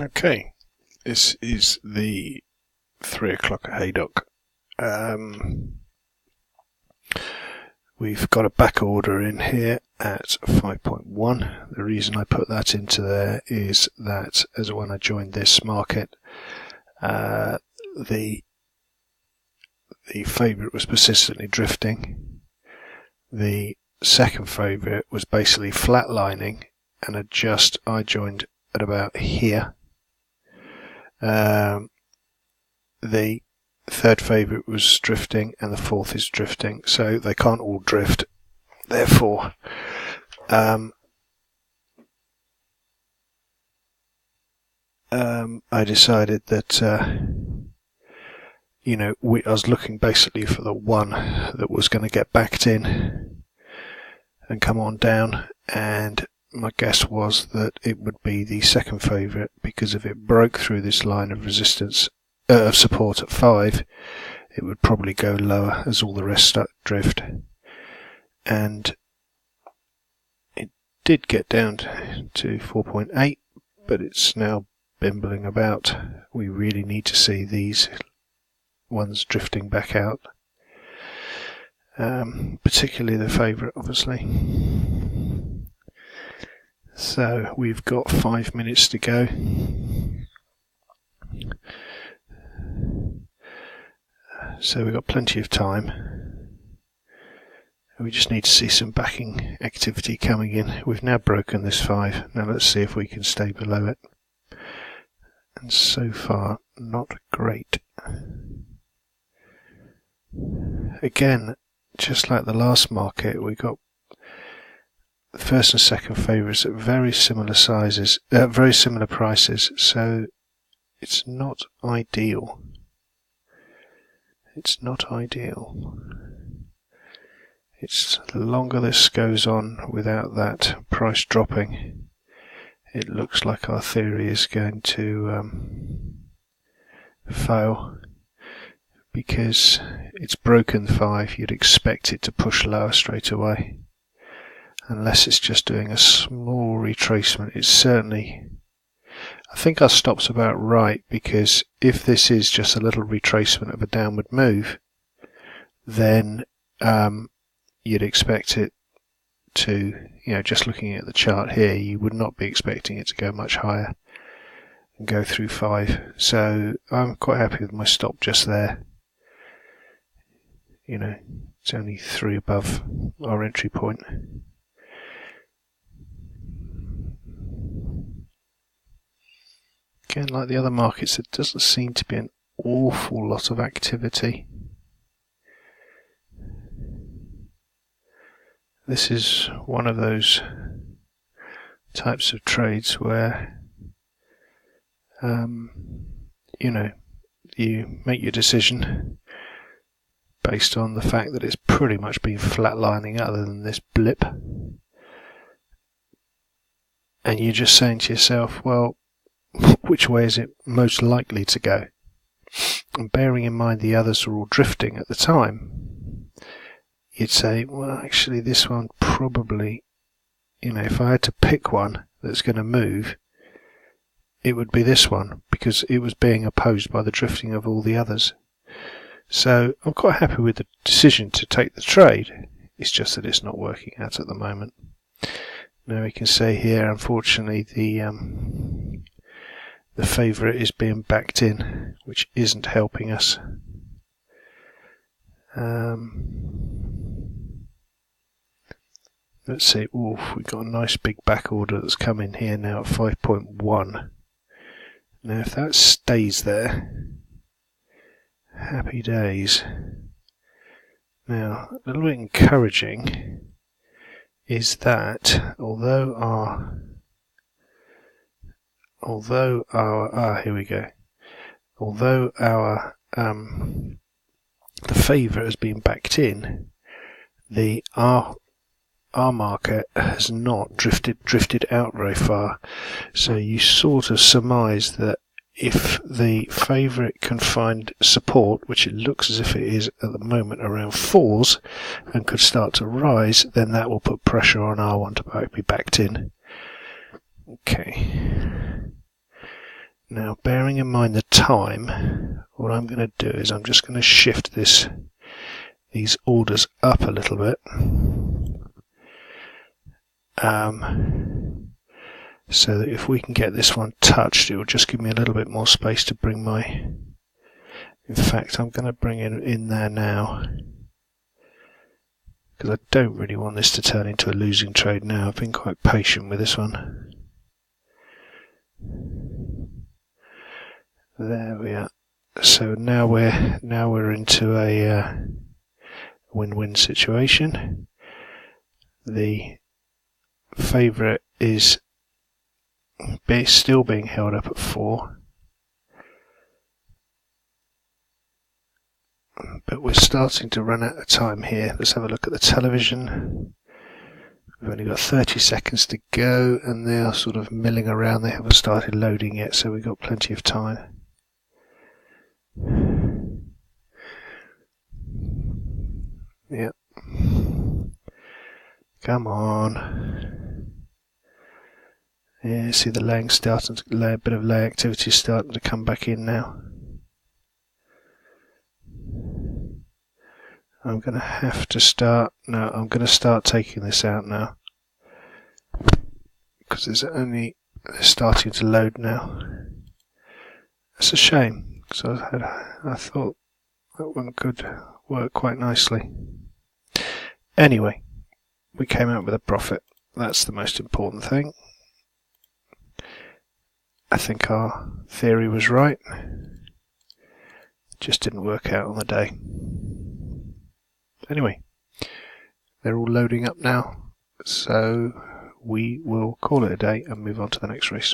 Okay, this is the 3 o'clock at Haydock. We've got a back order in here at 5.1. The reason I put that into there is that as when I joined this market, the favourite was persistently drifting. The second favourite was basically flatlining, and I joined at about here. The third favourite was drifting, and the fourth is drifting, so they can't all drift. Therefore, I decided that I was looking basically for the one that was going to get backed in and come on down, and my guess was that it would be the second favourite, because if it broke through this line of resistance of support at 5, it would probably go lower as all the rest start to drift. And it did get down to 4.8, but it's now bimbling about. We really need to see these ones drifting back out, particularly the favourite, obviously. So we've got 5 minutes to go. So we've got plenty of time. We just need to see some backing activity coming in. We've now broken this 5. Now let's see if we can stay below it. And so far, not great. Again, just like the last market, we got the first and second favourites at very similar sizes, very similar prices, so it's not ideal. It's not ideal. It's the longer this goes on without that price dropping, it looks like our theory is going to fail, because it's broken 5. You'd expect it to push lower straight away. Unless it's just doing a small retracement. It's certainly, I think our stop's about right, because if this is just a little retracement of a downward move, then you'd expect it to, just looking at the chart here, you would not be expecting it to go much higher and go through 5. So I'm quite happy with my stop just there. It's only 3 above our entry point. Again, like the other markets, there doesn't seem to be an awful lot of activity. This is one of those types of trades where, you make your decision based on the fact that it's pretty much been flatlining other than this blip. And you're just saying to yourself, well, which way is it most likely to go? And bearing in mind the others were all drifting at the time, you'd say, well, actually this one probably, if I had to pick one that's going to move, it would be this one, because it was being opposed by the drifting of all the others. So I'm quite happy with the decision to take the trade. It's just that it's not working out at the moment. Now we can say here, unfortunately, the favourite is being backed in, which isn't helping us. Let's see. Oof, we've got a nice big back order that's come in here now at 5.1. Now if that stays there, happy days. Now, a little bit encouraging is that although our here we go. Although our the favourite has been backed in, our market has not drifted out very far. So you sort of surmise that if the favourite can find support, which it looks as if it is at the moment around 4s, and could start to rise, then that will put pressure on R1 to be backed in. Okay. Now, bearing in mind the time, what I'm going to do is I'm just going to shift these orders up a little bit. So that if we can get this one touched, it will just give me a little bit more space to bring my... In fact, I'm going to bring it in there now, because I don't really want this to turn into a losing trade now. I've been quite patient with this one. There we are. So now we're into a win-win situation. The favourite is still being held up at 4, but we're starting to run out of time here. Let's have a look at the television. We've only got 30 seconds to go, and they are sort of milling around. They haven't started loading yet, so we've got plenty of time. Yep. Come on. Yeah, see the laying starting to lay, a bit of lay activity starting to come back in now. I'm going to have to start. No, I'm going to start taking this out now, because they're starting to load now. It's a shame, because I thought that one could work quite nicely. Anyway, we came out with a profit. That's the most important thing. I think our theory was right. It just didn't work out on the day. Anyway, they're all loading up now, so we will call it a day and move on to the next race.